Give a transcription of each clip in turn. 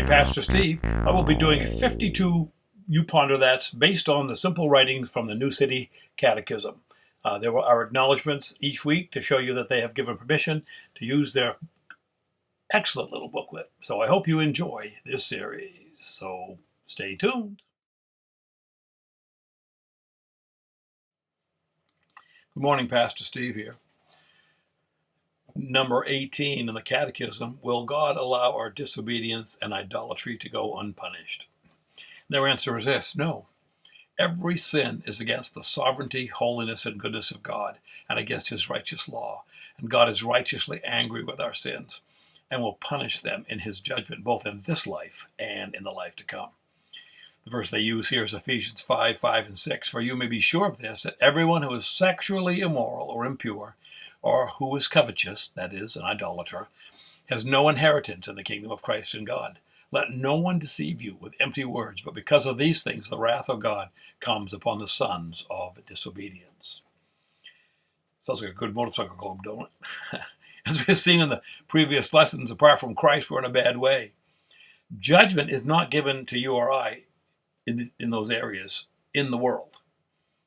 morning, Pastor Steve. I will be doing a 52 You Ponder That's based on the simple writings from the New City Catechism. There are acknowledgments each week to show you that they have given permission to use their excellent little booklet. So I hope you enjoy this series. So stay tuned. Good morning, Pastor Steve here. Number 18 in the Catechism, will God allow our disobedience and idolatry to go unpunished? Their answer is this: no. Every sin is against the sovereignty, holiness, and goodness of God, and against his righteous law. And God is righteously angry with our sins and will punish them in his judgment, both in this life and in the life to come. The verse they use here is Ephesians 5 and 6. For you may be sure of this, that everyone who is sexually immoral or impure, or who is covetous, that is, an idolater, has no inheritance in the kingdom of Christ and God. Let no one deceive you with empty words, but because of these things the wrath of God comes upon the sons of disobedience. Sounds like a good motorcycle club, don't it? As we've seen in the previous lessons, apart from Christ, we're in a bad way. Judgment is not given to you or I in those areas in the world.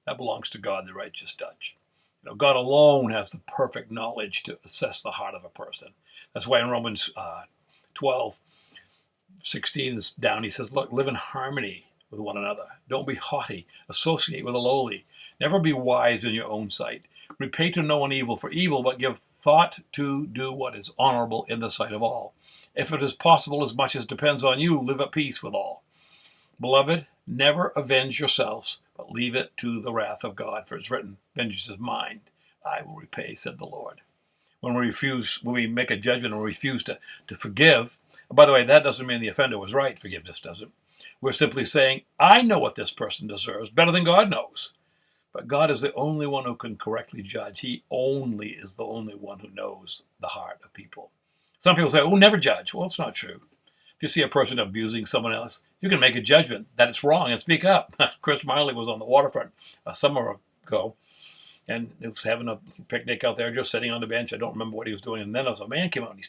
That belongs to God, the righteous judge. God alone has the perfect knowledge to assess the heart of a person. That's why in Romans 12:16 is down, he says, look, live in harmony with one another. Don't be haughty. Associate with the lowly. Never be wise in your own sight. Repay to no one evil for evil, but give thought to do what is honorable in the sight of all. If it is possible, as much as depends on you, live at peace with all. Beloved, never avenge yourselves, but leave it to the wrath of God. For it's written, vengeance is mine, I will repay, said the Lord. When we make a judgment and refuse to forgive, by the way, that doesn't mean the offender was right. Forgiveness doesn't. We're simply saying, I know what this person deserves better than God knows. But God is the only one who can correctly judge. He only is the only one who knows the heart of people. Some people say, oh, never judge. Well, it's not true. If you see a person abusing someone else, you can make a judgment that it's wrong and speak up. Chris Marley was on the waterfront a summer ago, and he was having a picnic out there, just sitting on the bench. I don't remember what he was doing. And then a man came out and he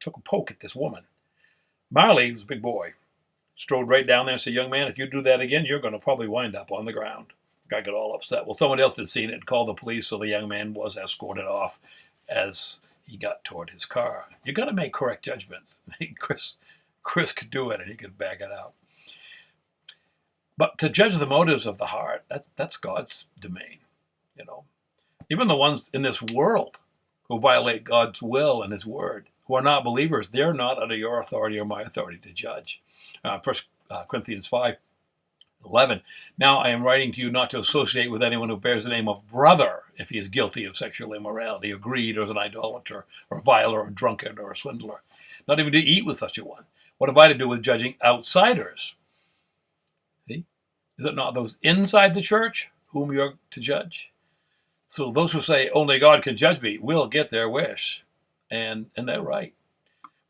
took a poke at this woman. Marley was a big boy. Strode right down there and said, young man, if you do that again, you're going to probably wind up on the ground. The guy got all upset. Well, someone else had seen it and called the police, so the young man was escorted off as he got toward his car. You got to make correct judgments. Chris could do it, and he could back it out. But to judge the motives of the heart, that's God's domain. Even the ones in this world who violate God's will and his word, who are not believers, they're not under your authority or my authority to judge. 1 Corinthians 5:11. Now I am writing to you not to associate with anyone who bears the name of brother if he is guilty of sexual immorality or greed or is an idolater or a viler or a drunkard or a swindler. Not even to eat with such a one. What have I to do with judging outsiders? See? Is it not those inside the church whom you're to judge? So those who say only God can judge me will get their wish. And they're right.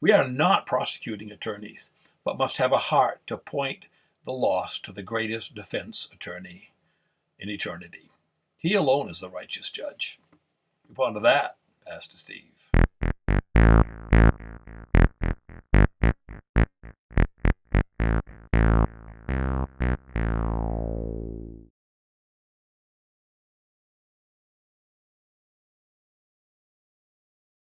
We are not prosecuting attorneys, but must have a heart to point the lost to the greatest defense attorney in eternity. He alone is the righteous judge. You ponder that, Pastor Steve.